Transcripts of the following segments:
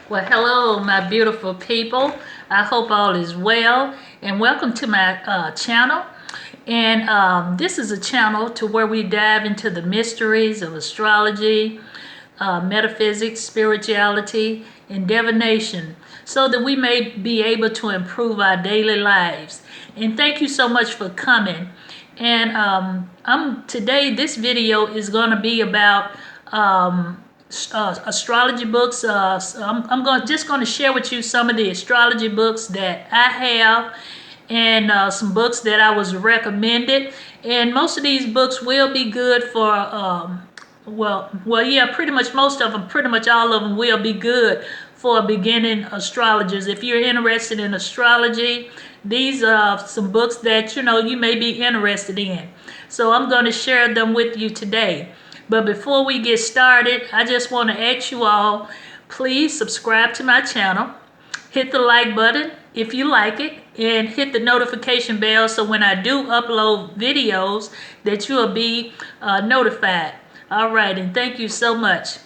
Well, hello, my beautiful people. I hope all is well, and welcome to my channel. And this is a channel to where we dive into the mysteries of astrology, metaphysics, spirituality, and divination, so that we may be able to improve our daily lives. And thank you so much for coming. And today this video is going to be about astrology books. I'm just going to share with you some of the astrology books that I have, and some books that I was recommended. And most of these books will be good for yeah, pretty much most of them, pretty much all of them will be good for beginning astrologers. If you're interested in astrology, these are some books that you may be interested in. So I'm going to share them with you today. But before we get started, I just want to ask you all, please subscribe to my channel, hit the like button if you like it, and hit the notification bell so when I do upload videos that you will be notified. All right, and thank you so much.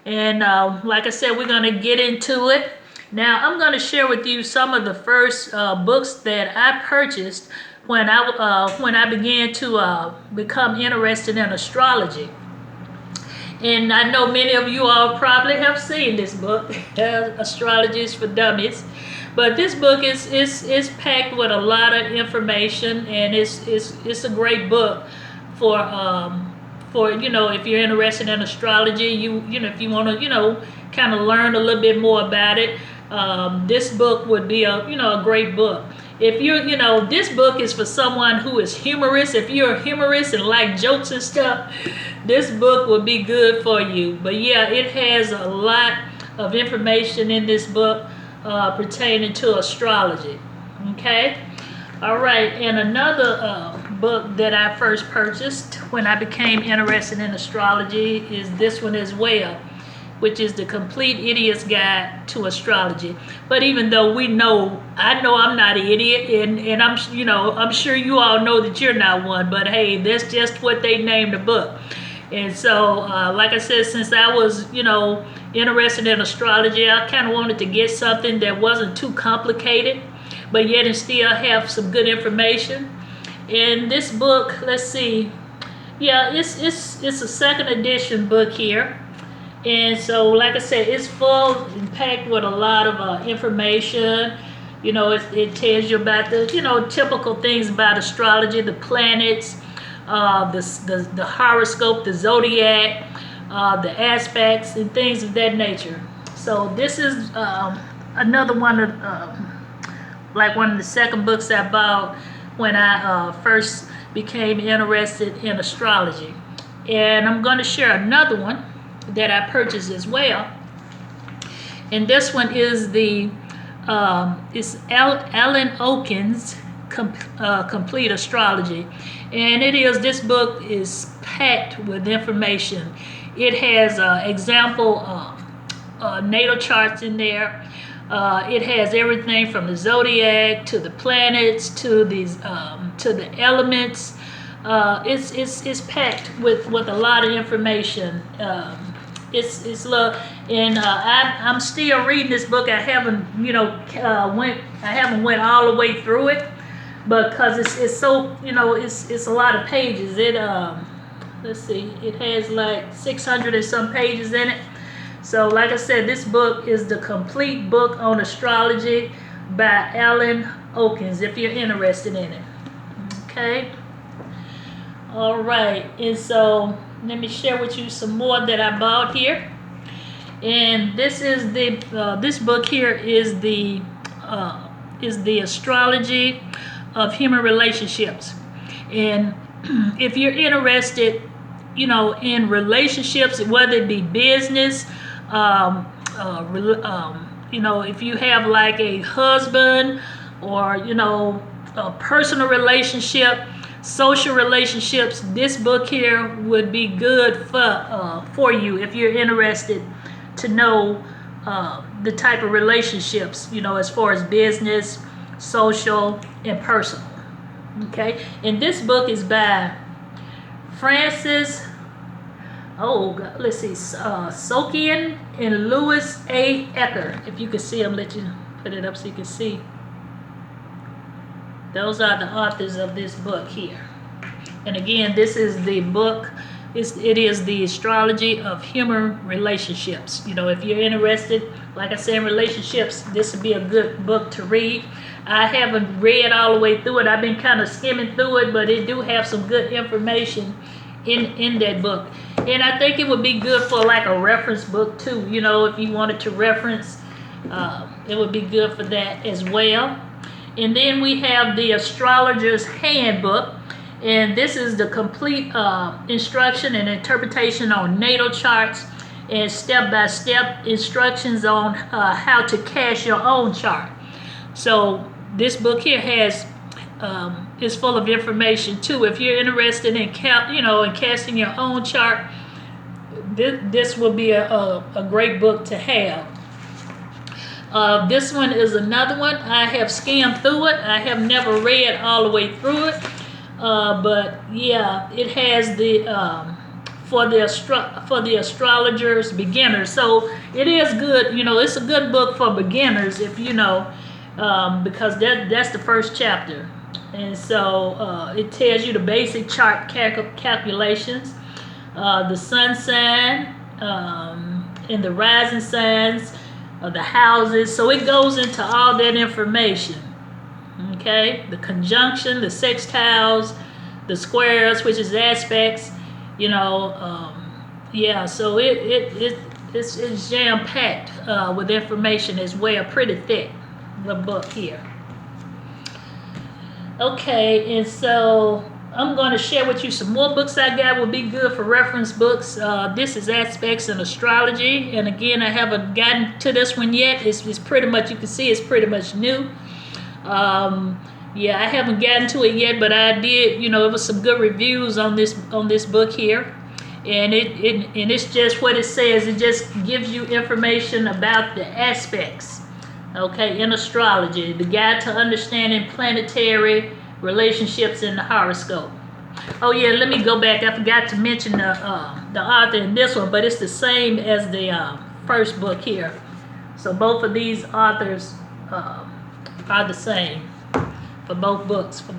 And like I said, we're going to get into it. Now, I'm going to share with you some of the first books that I purchased when I began to become interested in astrology. And I know many of you all probably have seen this book, Astrology is for Dummies. But this book is packed with a lot of information, and it's a great book for if you're interested in astrology, if you want to kind of learn a little bit more about it. This book would be a great book. If this book is for someone who is humorous. If you're a humorist and like jokes and stuff, this book would be good for you. But yeah, it has a lot of information in this book pertaining to astrology. Okay. All right. And another book that I first purchased when I became interested in astrology is this one as well, which is The Complete Idiot's Guide to Astrology. But even though I know I'm not an idiot, and I'm sure you all know that you're not one, but hey, that's just what they named the book. And so, like I said, since I was, interested in astrology, I kind of wanted to get something that wasn't too complicated, but yet and still have some good information. And this book, let's see, yeah, it's a second edition book here. And so, like I said, it's full and packed with a lot of information. It tells you about the, typical things about astrology, the planets, the horoscope, the zodiac, the aspects, and things of that nature. So this is another one of, one of the second books I bought when I first became interested in astrology. And I'm going to share another one that I purchased as well, and this one is it's Alan Oken's Complete Astrology, and this book is packed with information. It has example natal charts in there. It has everything from the zodiac to the planets to the elements. It's packed with a lot of information. It's love, and I'm still reading this book. I haven't went all the way through it, because it's so it's a lot of pages. Let's see, it has like 600 and some pages in it. So like I said, this book is The Complete Book on Astrology by Alan Okens, if you're interested in it. Okay. All right, and so let me share with you some more that I bought here. And this is this book here is the Astrology of Human Relationships. And if you're interested, in relationships, whether it be business, if you have like a husband, or a personal relationship, social relationships, this book here would be good for you if you're interested to know the type of relationships, as far as business, social, and personal. Okay, and this book is by Francis let's see, Sokian and Louis A. Ecker. If you can see them, let you put it up so you can see. Those are the authors of this book here. And again, this is the book. It is the Astrology of Human Relationships. You know, if you're interested, like I said, in relationships, this would be a good book to read. I haven't read all the way through it. I've been kind of skimming through it, but it do have some good information in that book. And I think it would be good for like a reference book too. You know, if you wanted to reference, it would be good for that as well. And then we have the Astrologer's Handbook. And this is the complete instruction and interpretation on natal charts and step-by-step instructions on how to cast your own chart. So this book here is full of information too. If you're interested in casting your own chart, this will be a great book to have. This one is another one. I have skimmed through it. I have never read all the way through it. But yeah, it has the for the astrologers beginners. So it is good. You know, it's a good book for beginners if you know, because that's the first chapter, and so it tells you the basic chart calculations, the sun sign, and the rising signs of the houses. So it goes into all that information. Okay, the conjunction, the sextiles, the squares, which is aspects, you know, yeah, so it's jam-packed with information as well, pretty thick, the book here. Okay, and so I'm going to share with you some more books I got will be good for reference books. This is Aspects in Astrology, and again, I haven't gotten to this one yet. It's pretty much, you can see it's pretty much new. Yeah, I haven't gotten to it yet, but I did. You know, it was some good reviews on this book here, and it's just what it says. It just gives you information about the aspects, okay, in astrology, the guide to understanding planetary relationships in the horoscope. Oh yeah, let me go back. I forgot to mention the author in this one, but it's the same as the first book here. So both of these authors are the same for both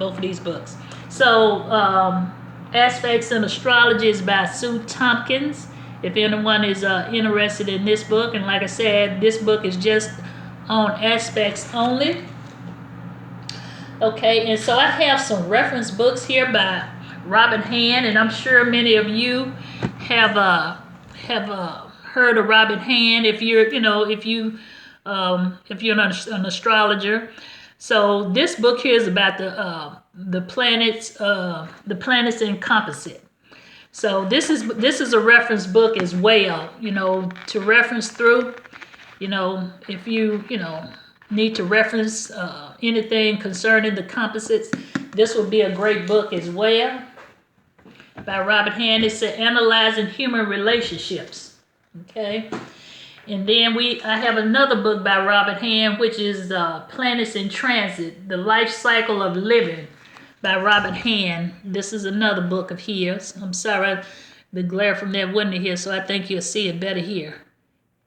of these books. So Aspects in Astrology is by Sue Tompkins, if anyone is interested in this book. And like I said, this book is just on aspects only. Okay, and so I have some reference books here by Robin Hand, and I'm sure many of you have heard of Robin Hand if you're an astrologer. So this book here is about the planets in composite. So this is a reference book as well, you know, to reference through. You know, if you need to reference anything concerning the composites, this would be a great book as well. By Robin Hand, it's Analyzing Human Relationships. Okay. And then I have another book by Robin Hand, which is Planets in Transit, The Life Cycle of Living by Robin Hand. This is another book of his. I'm sorry, the glare from that window here, so I think you'll see it better here.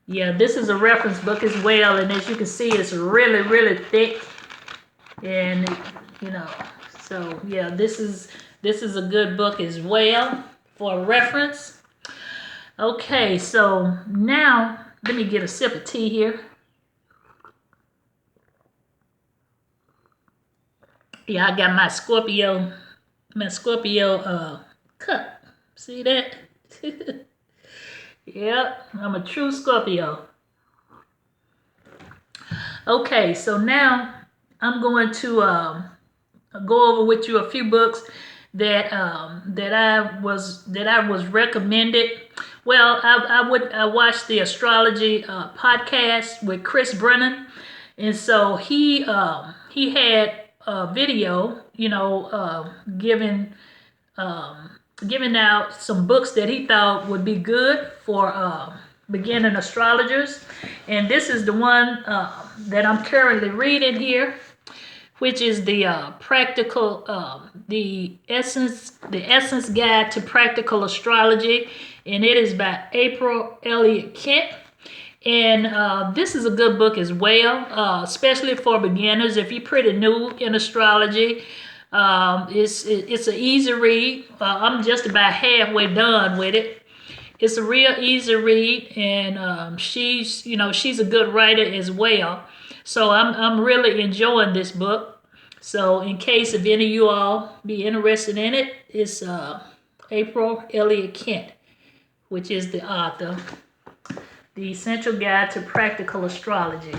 Yeah, this is a reference book as well, and as you can see, it's really, really thick. And, so yeah, this is a good book as well for reference. Okay, so now let me get a sip of tea here. Yeah, I got my Scorpio cup. See that? Yep, I'm a true Scorpio. Okay, so now I'm going to go over with you a few books that I was recommended. Well, I watched the astrology podcast with Chris Brennan, and so he had a video, giving out some books that he thought would be good for beginning astrologers, and this is the one that I'm currently reading here, which is the the essence guide to practical astrology. and it is by April Elliott Kent. And this is a good book as well, especially for beginners. If you're pretty new in astrology, it's an easy read. I'm just about halfway done with it. It's a real easy read, and she's a good writer as well. So I'm really enjoying this book. So in case if any of you all be interested in it, it's April Elliott Kent, which is the author. The Essential Guide to Practical Astrology.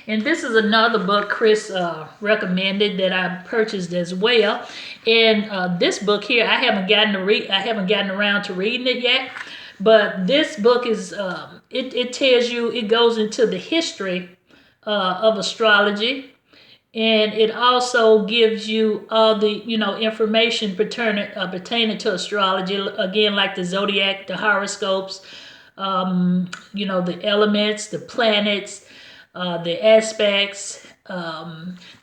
And this is another book Chris recommended that I purchased as well. And this book here, I haven't gotten around to reading it yet. But this book is it tells you, it goes into the history of astrology, and it also gives you all the information pertaining to astrology. Again, like the zodiac, the horoscopes. The elements, the planets, the aspects,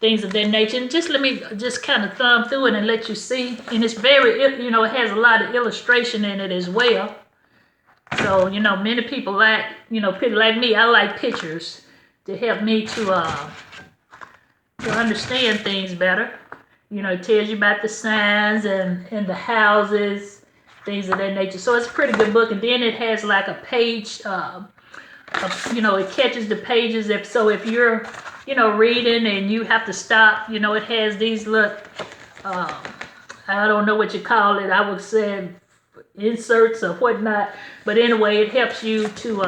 things of that nature. And let me kind of thumb through it and let you see. And it's very, it has a lot of illustration in it as well. So, many people people like me, I like pictures to help me to understand things better. It tells you about the signs and the houses, things of that nature. So it's a pretty good book. And then it has like a page, it catches the pages. If you're, reading and you have to stop, it has these little, I don't know what you call it. I would say inserts or whatnot. But anyway, it helps you to,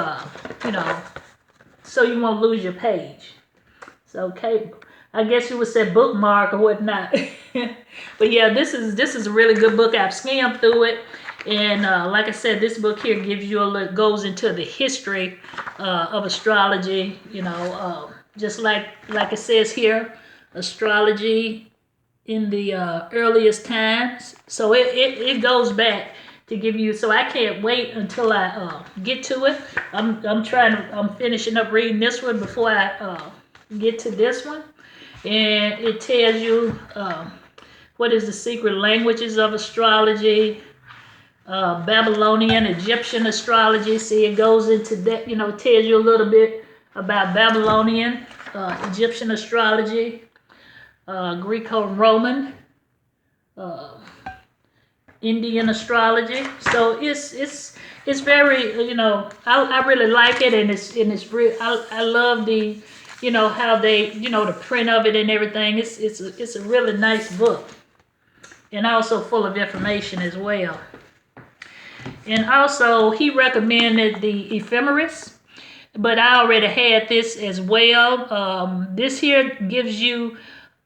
so you won't lose your page. So, okay. I guess you would say bookmark or whatnot. But yeah, this is a really good book. I've skimmed through it. And like I said, this book here gives you goes into the history of astrology. Just like it says here, astrology in the earliest times. So it goes back to give you. So I can't wait until I get to it. I'm finishing up reading this one before I get to this one, and it tells you what is the secret languages of astrology. Babylonian, Egyptian astrology. See, it goes into that, tells you a little bit about Babylonian, Egyptian astrology, Greco-Roman, Indian astrology. So it's very, I really like it, and it's real. I love the, how they, the print of it and everything. It's a really nice book, and also full of information as well. And also, he recommended the Ephemeris, but I already had this as well. This here gives you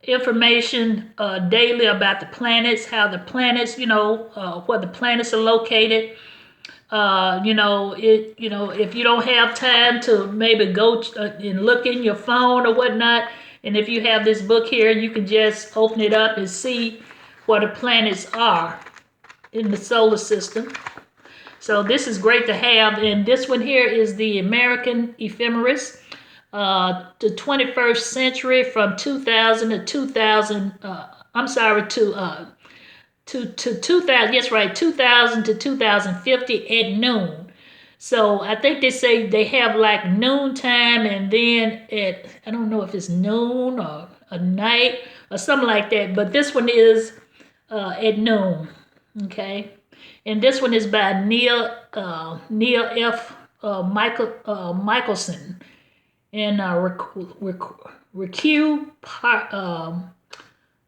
information daily about the planets, how the planets, where the planets are located. If you don't have time to maybe go and look in your phone or whatnot, and if you have this book here, you can just open it up and see where the planets are in the solar system. So this is great to have. And this one here is the American Ephemeris, the 21st century from 2000 to 2000. To 2000. Yes, right, 2000 to 2050 at noon. So I think they say they have like noon time, and then at, I don't know if it's noon or a night or something like that. But this one is at noon. Okay. And this one is by Neil F. Michelson and Riku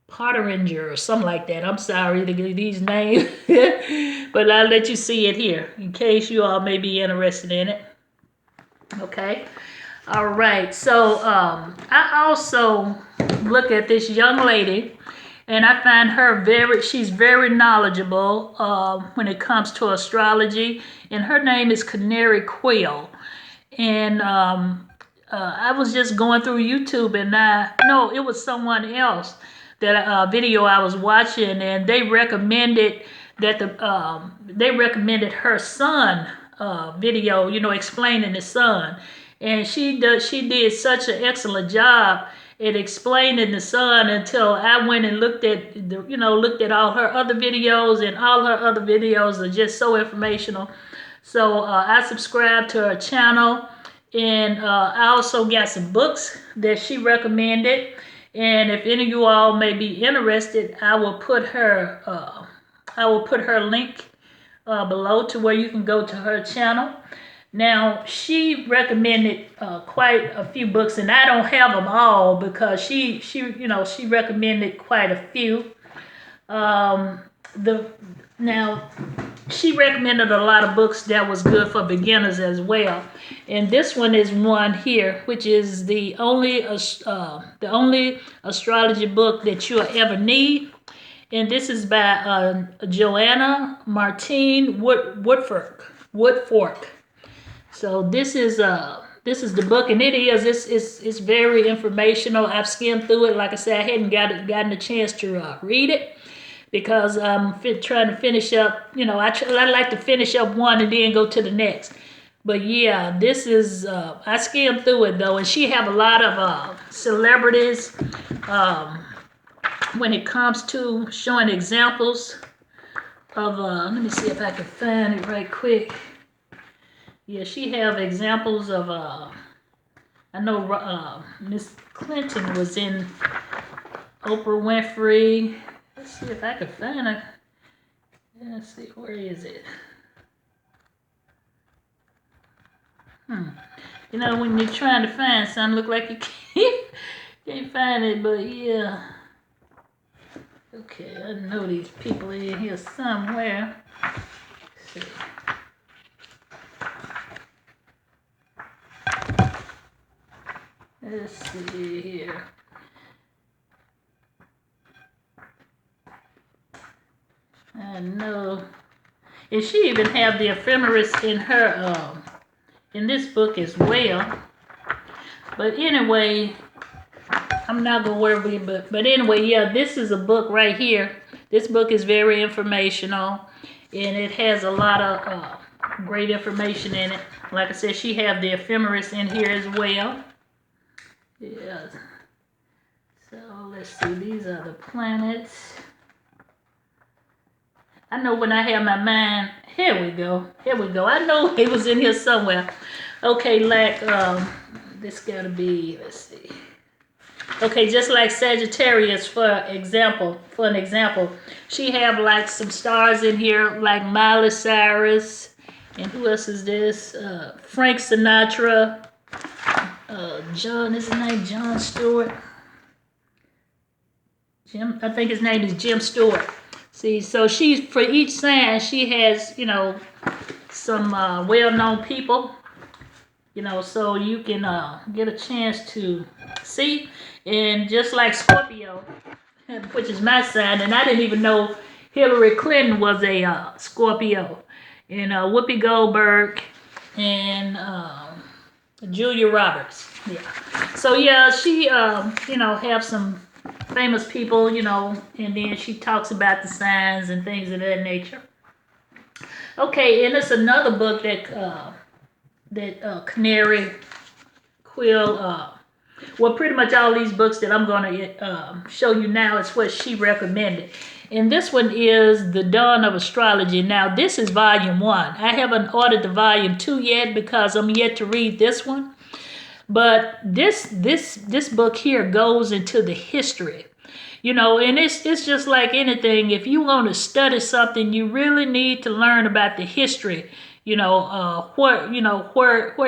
Potteringer or something like that. I'm sorry to get these names, but I'll let you see it here in case you all may be interested in it. Okay. All right. So I also look at this young lady, and I find her she's very knowledgeable when it comes to astrology. And her name is Carnary Quill. And I was just going through YouTube, and it was someone else that video I was watching, and they recommended that they recommended her son video, explaining the sun. And she did such an excellent job it explaining the sun until I went and looked at looked at all her other videos, and all her other videos are just so informational. So I subscribed to her channel, and I also got some books that she recommended. And if any of you all may be interested, I will put her link below to where you can go to her channel. Now, she recommended quite a few books, and I don't have them all because she recommended quite a few. Now, she recommended a lot of books that was good for beginners as well, and this one is one here, which is the only astrology book that you'll ever need, and this is by Joanna Martine Woodfork. So this is the book, and it's very informational. I've skimmed through it. Like I said, I hadn't gotten a chance to read it because I'm trying to finish up. I like to finish up one and then go to the next. But yeah, this is I skimmed through it though, and she have a lot of celebrities when it comes to showing examples of. Let me see if I can find it right quick. Yeah, she have examples of, I know Miss Clinton was in Oprah Winfrey. Let's see if I can find her. Let's see, where is it? When you're trying to find something, look like you can't find it, but yeah. Okay, I know these people are in here somewhere. Let's see. Let's see here. I know. And she even have the Ephemeris in her in this book as well. But anyway, I'm not gonna worry about it. But anyway, yeah, this is a book right here. This book is very informational, and it has a lot of great information in it. Like I said, she have the Ephemeris in here as well. Yeah. So let's see. These are the planets. I know when I have my mind. Here we go. I know it was in here somewhere. Okay, like this gotta be. Let's see. Okay, just like Sagittarius, for an example, she have like some stars in here, like Miley Cyrus, and who else is this? Frank Sinatra. John, is his name John Stewart? Jim, I think his name is Jim Stewart. See, so she's, for each sign, she has, some well-known people, so you can get a chance to see. And just like Scorpio, which is my sign, and I didn't even know Hillary Clinton was a Scorpio, and Whoopi Goldberg, and Julia Roberts. Yeah. So yeah, she have some famous people, and then she talks about the signs and things of that nature. Okay, and it's another book that Carnary Quill. Well, pretty much all these books that I'm going to show you now is what she recommended. And this one is The Dawn of Astrology. Now, this is volume 1. I haven't ordered the volume 2 yet because I'm yet to read this one. But this book here goes into the history. And it's just like anything. If you want to study something, you really need to learn about the history. Where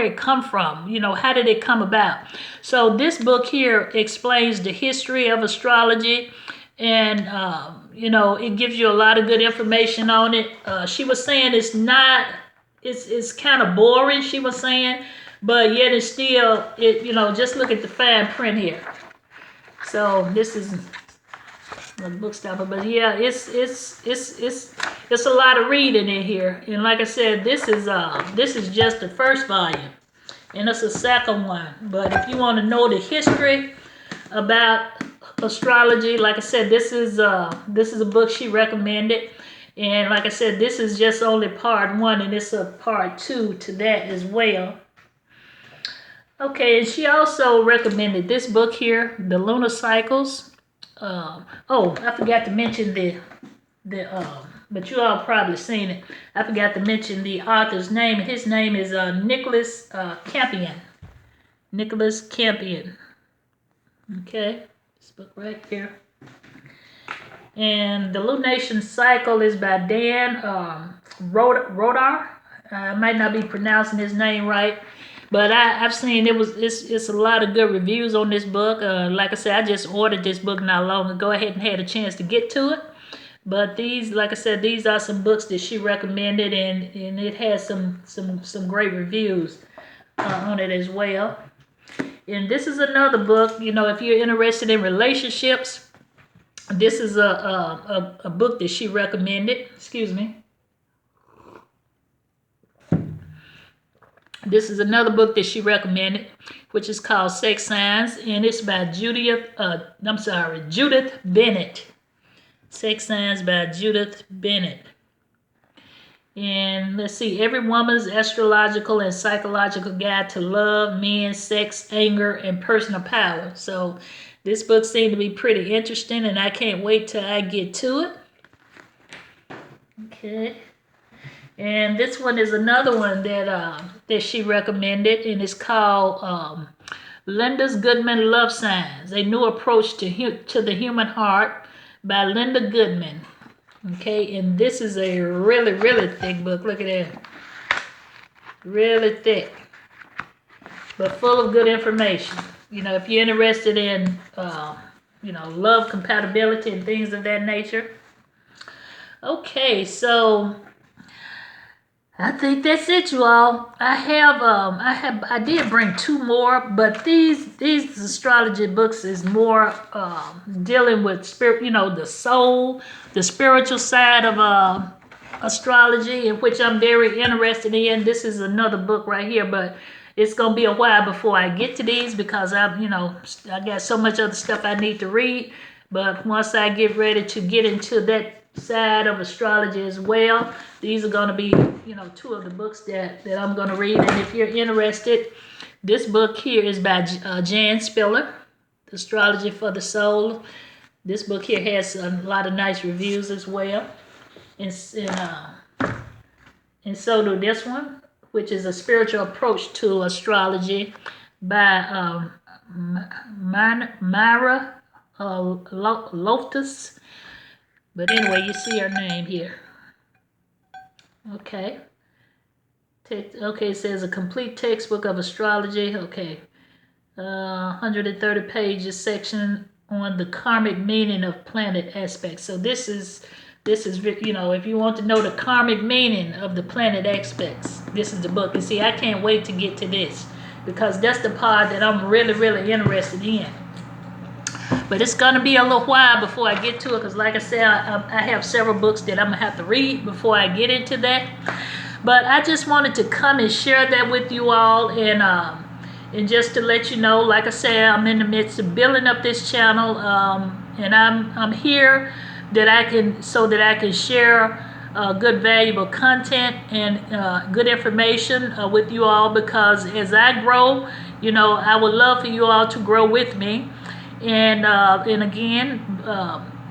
it come from. How did it come about? So this book here explains the history of astrology, and it gives you a lot of good information on it. She was saying it's kind of boring. She was saying, but yet it's still just look at the fine print here. So this is the book stopper, but yeah, it's a lot of reading in here. And like I said, this is just the first volume, and it's a second one. But if you want to know the history about astrology, like I said, this is a book she recommended. And like I said, this is just only part 1, and it's a part 2 to that as well. Okay, and she also recommended this book here, The Lunar Cycles. Oh, I forgot to mention but you all probably seen it. I forgot to mention the author's name. His name is Nicholas Campion. Nicholas Campion. Okay, this book right here. And the Lunation Cycle is by Dan Rodar. I might not be pronouncing his name right, but I've seen it's a lot of good reviews on this book. Like I said, I just ordered this book not long ago. I hadn't had a chance to get to it. But these, like I said, these are some books that she recommended, and it has some great reviews on it as well. And this is another book, you know, if you're interested in relationships, this is a book that she recommended. Excuse me. This is another book that she recommended, which is called Sex Signs, and it's by Judith Bennett. Sex Signs by Judith Bennett. And let's see, Every Woman's Astrological and Psychological Guide to Love, Men, Sex, Anger, and Personal Power. So this book seemed to be pretty interesting, and I can't wait till I get to it. Okay. And this one is another one that she recommended, and it's called Linda Goodman Love Signs, A New Approach to the Human Heart by Linda Goodman. Okay, and this is a really, really thick book. Look at that. Really thick, but full of good information. You know, if you're interested in, you know, love compatibility and things of that nature. Okay, so I think that's it, you all. I did bring two more, but these astrology books is more dealing with spirit, you know, the soul, the spiritual side of astrology, in which I'm very interested in. This is another book right here, but it's gonna be a while before I get to these because I got so much other stuff I need to read. But once I get ready to get into that side of astrology as well, these are going to be, you know, two of the books that I'm going to read. And if you're interested, this book here is by Jan Spiller, Astrology for the Soul. This book here has a lot of nice reviews as well, and so do this one, which is A Spiritual Approach to Astrology by Myra Loftus. But anyway, you see her name here. Okay. Okay, it says A Complete Textbook of Astrology. Okay. 130 pages section on the karmic meaning of planet aspects. So this is, you know, if you want to know the karmic meaning of the planet aspects, this is the book. And see, I can't wait to get to this because that's the part that I'm really, really interested in. But it's going to be a little while before I get to it because, like I said, I have several books that I'm going to have to read before I get into that. But I just wanted to come and share that with you all, and just to let you know, like I said, I'm in the midst of building up this channel, and I'm here that I can share good, valuable content and good information with you all, because as I grow, you know, I would love for you all to grow with me. And again,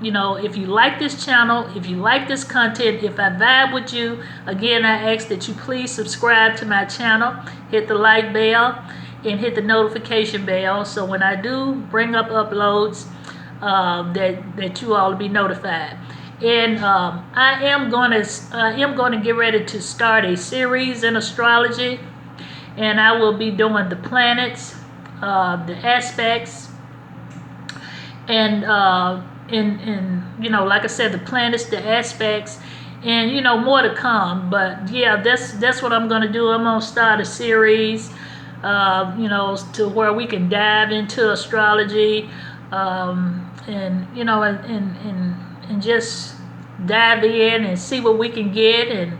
you know, if you like this channel, if you like this content, if I vibe with you, again, I ask that you please subscribe to my channel, hit the like bell, and hit the notification bell, so when I do bring up uploads, that you all will be notified. And I am going to get ready to start a series in astrology, and I will be doing the planets, the aspects, and you know, like I said, the planets, the aspects, and you know, more to come. But yeah, that's what I'm gonna do. I'm gonna start a series, you know, to where we can dive into astrology, and you know, and just dive in and see what we can get, and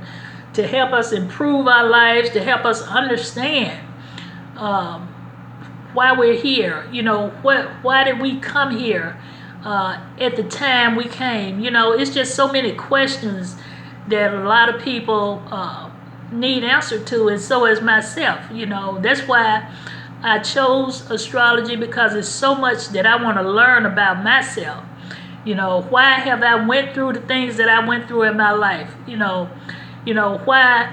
to help us improve our lives, to help us understand why we're here. You know, why did we come here at the time we came? You know, it's just so many questions that a lot of people need answer to, and so is myself. You know, that's why I chose astrology because it's so much that I want to learn about myself. Why have I went through the things that I went through in my life? Why,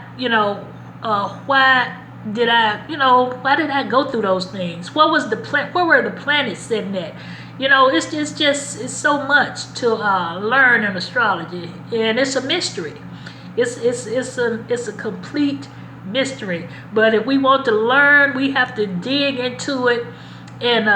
why did why did I go through those things? What was the plan? Where were the planets sitting at? It's so much to learn in astrology, and it's a mystery. It's a complete mystery. But if we want to learn, we have to dig into it and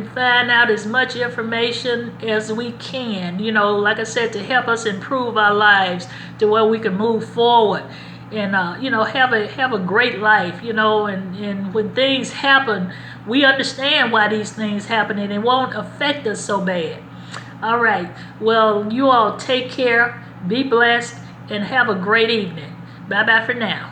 find out as much information as we can. Like I said, to help us improve our lives to where we can move forward and have a great life. And when things happen, we understand why these things happen, and it won't affect us so bad. All right. Well, you all take care, be blessed, and have a great evening. Bye bye for now.